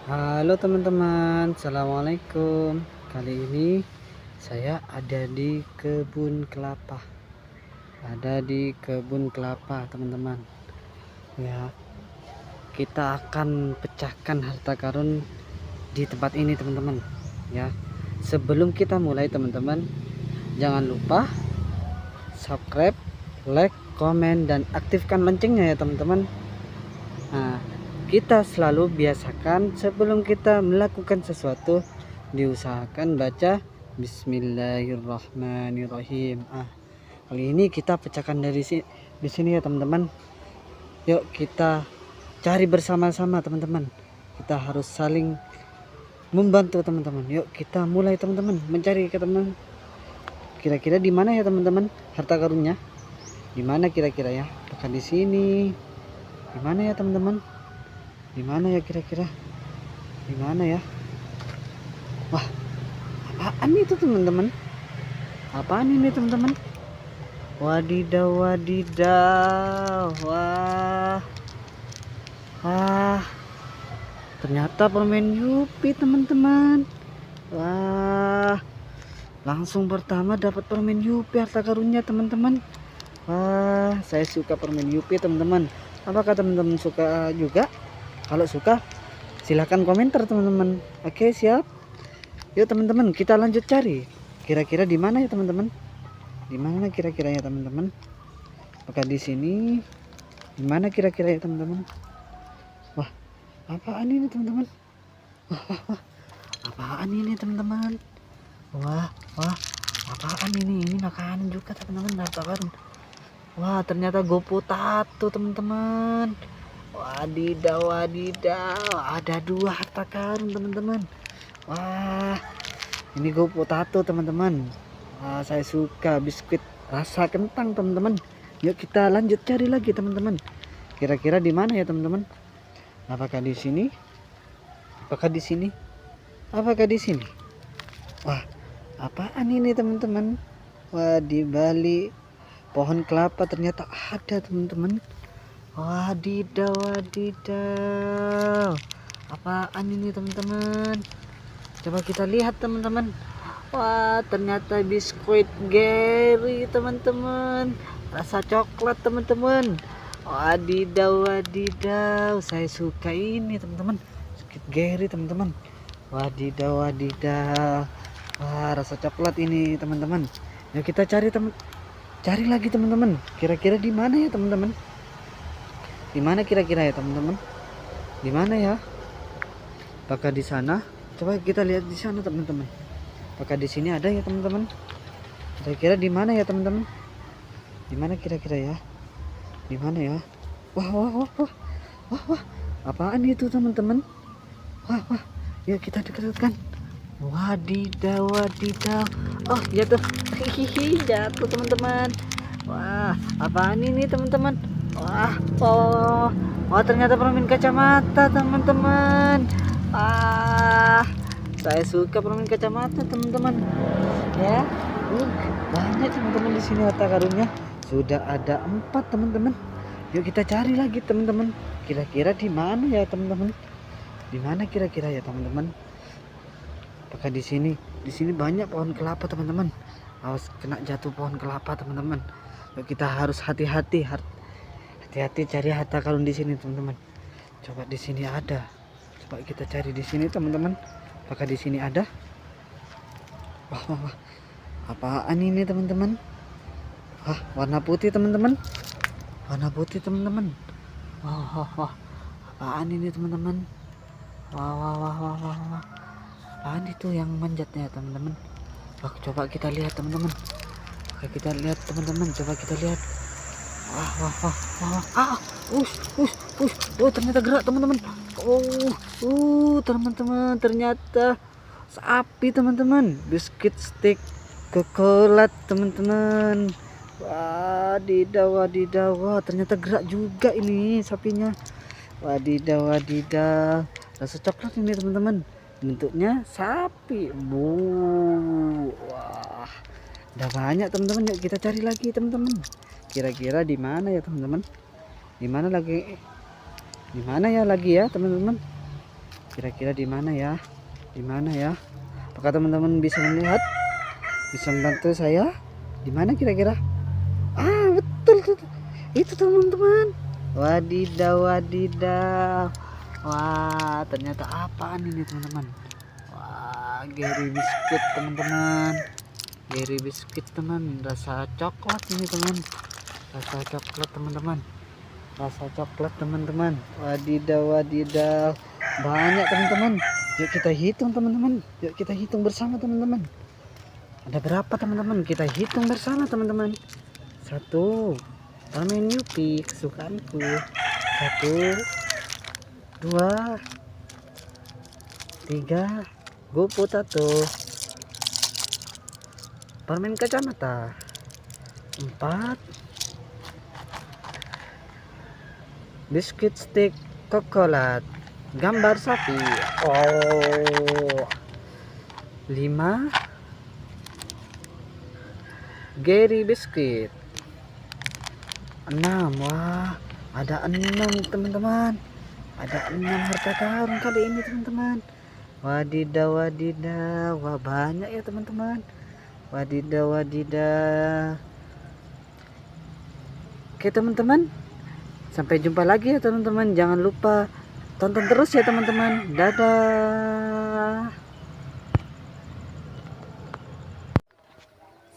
Halo teman-teman, assalamualaikum. Kali ini saya ada di kebun kelapa. Teman-teman. Ya, kita akan pecahkan harta karun di tempat ini, teman-teman. Ya, sebelum kita mulai, teman-teman, jangan lupa subscribe, like, komen, dan aktifkan loncengnya ya, teman-teman. Nah, kita selalu biasakan sebelum kita melakukan sesuatu, diusahakan baca Bismillahirrahmanirrahim. Kali ini kita pecahkan di sini ya teman-teman. Yuk kita cari bersama-sama teman-teman. Kita harus saling membantu teman-teman. Yuk kita mulai teman-teman mencari ke teman. Kira-kira di mana ya teman-teman harta karunnya? Di mana kira-kira ya? Apakah di sini? Di mana ya teman-teman? Di mana ya kira-kira? Di mana ya? Wah, apaan itu teman-teman? Apaan ini teman-teman? Wadidaw, wadidaw. Wah, ternyata permen Yupi teman-teman. Wah, langsung pertama dapat permen Yupi harta karunnya teman-teman. Wah, saya suka permen Yupi teman-teman. Apakah teman-teman suka juga? Kalau suka silahkan komentar teman-teman. Oke, siap. Yuk teman-teman kita lanjut cari. Kira-kira di mana ya teman-teman? Di mana kira-kira ya teman-teman? Apakah di sini? Di mana kira-kira ya teman-teman? Wah, apaan ini teman-teman? Wah, apaan ini teman-teman? Wah, apaan ini? Ini makanan juga teman-teman, harta karun. Wah, ternyata GoPro Tato teman-teman. Wadidaw, wadidaw, ada 2 harta karun teman-teman. Wah, ini GoPro Tato teman-teman. Wah, saya suka biskuit rasa kentang teman-teman. Yuk kita lanjut cari lagi teman-teman. Kira-kira di mana ya teman-teman? Apakah di sini? Apakah di sini? Apakah di sini? Wah, apaan ini teman-teman? Wah, di balik pohon kelapa ternyata ada teman-teman. Wadidaw, wadidaw. Apaan ini teman-teman? Coba kita lihat teman-teman. Wah, ternyata biskuit Gary teman-teman. Rasa coklat teman-teman. Wadidaw, wadidaw. Saya suka ini teman-teman. Biskuit Gary teman-teman. Wadidaw, wadidaw. Wah, rasa coklat ini teman-teman. Yuk kita cari lagi teman-teman. Kira-kira di mana ya teman-teman? Di mana kira-kira ya teman-teman? Di mana ya? Apakah di sana? Coba kita lihat di sana teman-teman. Apakah di sini ada ya teman-teman? Kira-kira di mana ya teman-teman? Di mana kira-kira ya? Di mana ya? Wah. Apaan itu teman-teman? Wah. Yuk kita dekatkan. Wadidaw, wadidaw. Oh, jatuh. Hihihi, jatuh teman-teman. Wah, apaan ini teman-teman? Wah, ternyata permen kacamata teman-teman. Saya suka permen kacamata teman-teman. Ya, banyak teman-teman di sini harta karunnya. Sudah ada 4 teman-teman. Yuk kita cari lagi teman-teman. Kira-kira di mana ya teman-teman? Di mana kira-kira ya teman-teman? Apakah di sini? Di sini banyak pohon kelapa teman-teman. Awas kena jatuh pohon kelapa teman-teman. Yuk kita harus hati-hati. Hati-hati cari harta karun di sini teman-teman. Coba di sini ada. Coba kita cari di sini teman-teman. Apakah di sini ada? Wah. Apaan ini teman-teman? Wah, warna putih teman-teman. Warna putih teman-teman. Wah. Apaan ini teman-teman? Wah. Apaan itu yang manjatnya teman-teman? Wah, coba kita lihat teman-teman. Coba kita lihat. Wah. Oh, ternyata gerak teman-teman. Teman-teman, ternyata sapi teman-teman. Biskuit stick coklat teman-teman. Wadidaw. Wah, ternyata gerak juga ini sapinya. Wadidaw. Rasa coklat ini teman-teman. Bentuknya sapi. Wah, udah banyak teman-teman. Yuk kita cari lagi teman-teman. Kira-kira di mana ya teman-teman? Di mana ya lagi ya teman-teman? Kira-kira di mana ya? Di mana ya? Apakah teman-teman bisa melihat? Bisa membantu saya? Di mana kira-kira? Ah, betul tuh. Itu teman-teman. Wadidaw, wadidaw. Wah, ternyata apaan ini teman-teman? Wah, Gary biskuit teman-teman. Gary biskuit teman, rasa coklat ini teman. Rasa coklat teman-teman. Rasa coklat teman-teman. Wadidaw, wadidaw. Banyak teman-teman. Yuk kita hitung teman-teman. Yuk kita hitung bersama teman-teman. Ada berapa teman-teman? Kita hitung bersama teman-teman. 1. Permen Yupi kesukaanku. 1, 2, 3, Go Potato. Permen kacamata. 4, biskuit stick coklat gambar sapi. Oh. 5, Gary biskuit. 6. Wah, ada 6 teman-teman. Ada 6 harta karun kali ini teman-teman. Wadidaw, wadidaw. Wah, banyak ya teman-teman. Wadidaw, wadidaw. Oke teman-teman, sampai jumpa lagi ya teman-teman. Jangan lupa tonton terus ya teman-teman. Dadah.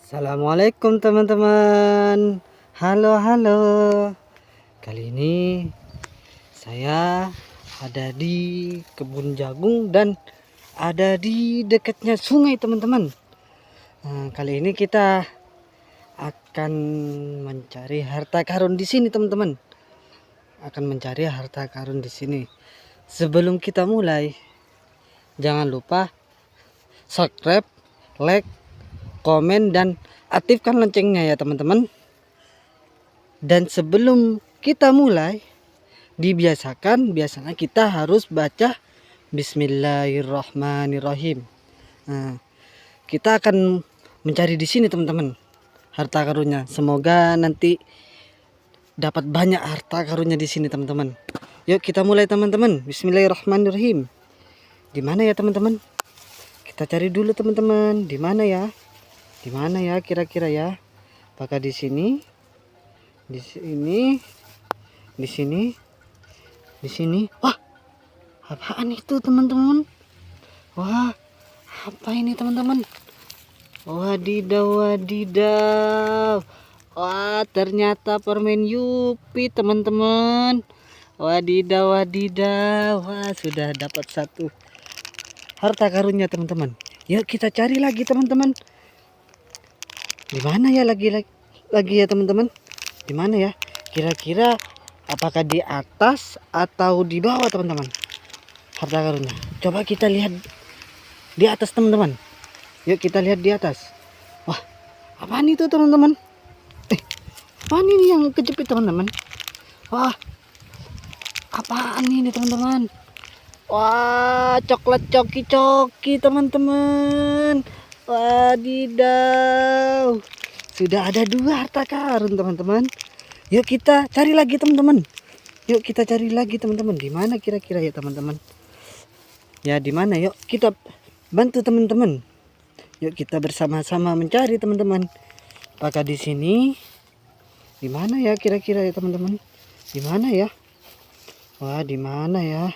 Assalamualaikum teman-teman. Halo, halo. Kali ini saya ada di kebun jagung dan ada di dekatnya sungai teman-teman. Nah, kali ini kita akan mencari harta karun di sini teman-teman. Akan mencari harta karun di sini. Sebelum kita mulai, jangan lupa subscribe, like, komen dan aktifkan loncengnya ya teman-teman. Dan sebelum kita mulai, biasanya kita harus baca Bismillahirrahmanirrahim. Nah, kita akan mencari di sini teman-teman harta karunnya. Semoga nanti dapat banyak harta karunnya di sini teman-teman. Yuk kita mulai teman-teman. Bismillahirrahmanirrahim. Di mana ya teman-teman? Kita cari dulu teman-teman. Di mana ya? Di mana ya kira-kira ya? Apakah di sini? Di sini? Di sini? Di sini? Wah, apaan itu teman-teman? Wah, apa ini teman-teman? Wadidaw, wadidaw. Wah, ternyata permen Yupi teman-teman. Wadidaw, wadidaw. Wah, sudah dapat 1 harta karunnya teman-teman. Yuk kita cari lagi teman-teman. Di mana ya lagi ya teman-teman? Di mana ya? Kira-kira apakah di atas atau di bawah teman-teman? Harta karunnya. Coba kita lihat di atas teman-teman. Yuk kita lihat di atas. Wah, apaan itu teman-teman? Apaan ini yang kejepit teman-teman? Wah, apaan ini teman-teman? Wah, coklat coki-coki teman-teman. Wadidaw. Sudah ada 2 harta karun teman-teman. Yuk kita cari lagi teman-teman. Yuk kita cari lagi teman-teman. Di mana kira-kira ya teman-teman? Ya di mana? Yuk kita bantu teman-teman. Yuk kita bersama-sama mencari teman-teman. Apakah di sini? Di mana ya kira-kira ya teman-teman? Di mana ya? Wah, di mana ya?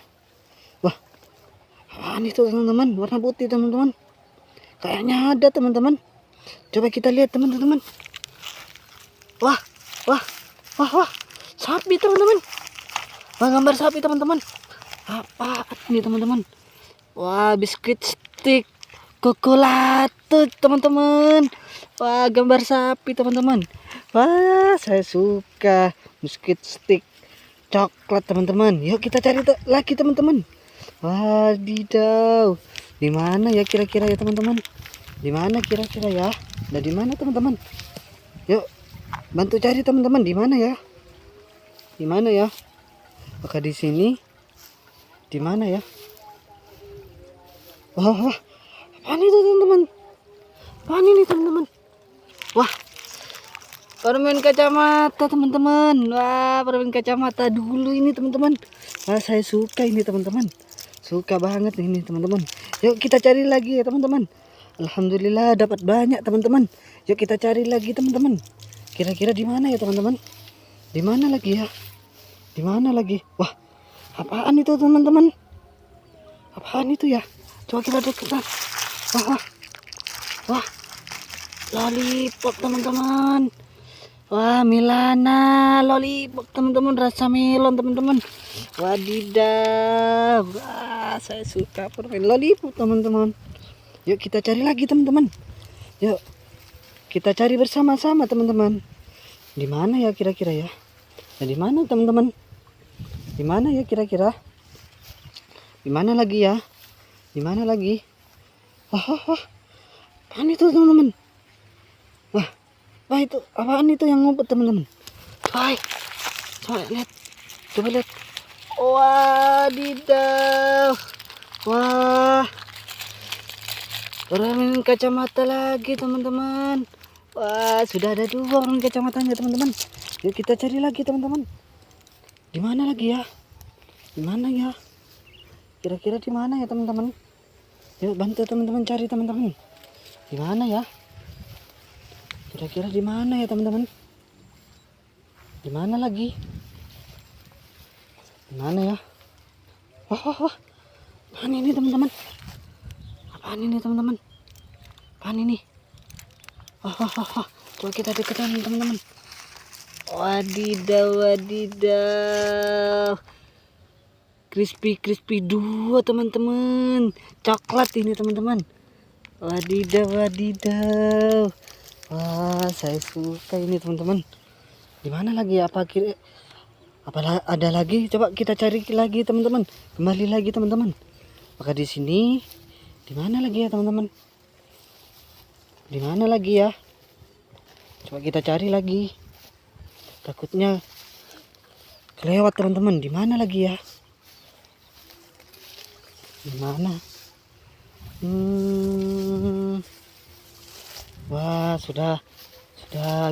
Wah, apaan itu teman-teman? Warna putih teman-teman. Kayaknya ada teman-teman. Coba kita lihat teman-teman. Wah, wah, wah, wah, sapi teman-teman. Wah, gambar sapi teman-teman. Apa ini teman-teman? Wah, biskuit stick coklat teman-teman. Wah, gambar sapi teman-teman. Wah, saya suka biskuit stick coklat teman-teman. Yuk kita cari lagi teman-teman. Wadidaw. Di mana ya kira-kira ya teman-teman? Di mana kira-kira ya? Nah, di mana teman-teman? Yuk bantu cari teman-teman. Di mana ya? Di mana ya? Apakah di sini? Di mana ya? Wah, wah. Apaan itu teman-teman? Apaan ini teman-teman? Wah, permen kacamata teman-teman. Wah, permen kacamata dulu ini teman-teman. Wah, saya suka ini teman-teman. Suka banget ini teman-teman. Yuk kita cari lagi ya teman-teman. Alhamdulillah dapat banyak teman-teman. Yuk kita cari lagi teman-teman. Kira-kira di mana ya teman-teman? Di mana lagi ya? Di mana lagi? Wah, apaan itu teman-teman? Apaan itu ya? Coba kita deketan. Wah, wah, wah, lollipop teman-teman. Wah, Milana lollipop teman-teman, rasa melon teman-teman. Wadidaw, wah, saya suka permen lollipop teman-teman. Yuk kita cari lagi teman-teman. Yuk kita cari bersama-sama teman-teman. Di mana ya kira-kira ya? Nah, di mana teman-teman? Di mana ya kira-kira? Di mana lagi ya? Di mana lagi? Wah, apaan itu teman-teman? Wah itu apaan itu yang ngumpet teman-teman? Hai, coba lihat. Wadidaw, wah, permen kacamata lagi teman-teman. Wah, sudah ada 2 permen kacamatanya teman-teman. Yuk kita cari lagi teman-teman. Di mana lagi ya? Di mana ya? Kira-kira di mana ya teman-teman? Yuk bantu teman-teman cari teman-teman. Di mana ya? Kira-kira di mana ya teman-teman? Di mana lagi? Di mana ya? Wah. Apaan ini teman-teman? Apaan ini teman-teman? Apaan ini? Wah. Coba kita deketan teman-teman. Wadidaw. Crispy 2 teman-teman. Coklat ini teman-teman. Wadidaw. Wah, saya suka ini teman-teman. Di mana lagi? Apa ada lagi? Coba kita cari lagi teman-teman. Kembali lagi teman-teman. Apakah di sini? Di mana lagi ya teman-teman? Di mana lagi ya? Coba kita cari lagi. Takutnya kelewat teman-teman. Di mana lagi ya? Di mana? Wah, sudah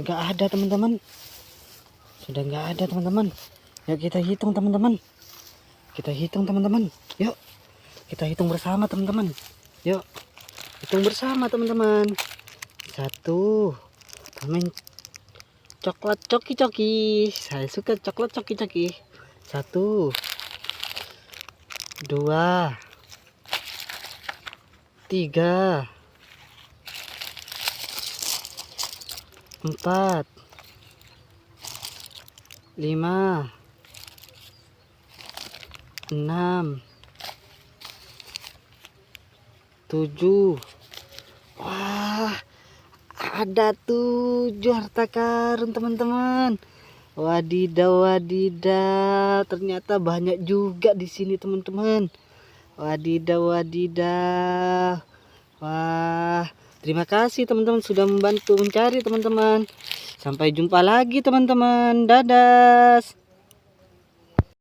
nggak ada teman-teman. Sudah nggak ada teman-teman. Yuk kita hitung teman-teman. Yuk kita hitung bersama teman-teman. Yuk hitung bersama teman-teman. 1 permen coklat coki-coki. Saya suka coklat coki-coki. 1, 2, 3, 4, 5, 6, 7. Wah, ada 7 harta karun teman-teman. Wadidaw. Ternyata banyak juga di sini teman-teman. Wadidaw. Wah, terima kasih teman-teman sudah membantu mencari teman-teman. Sampai jumpa lagi teman-teman. Dadah.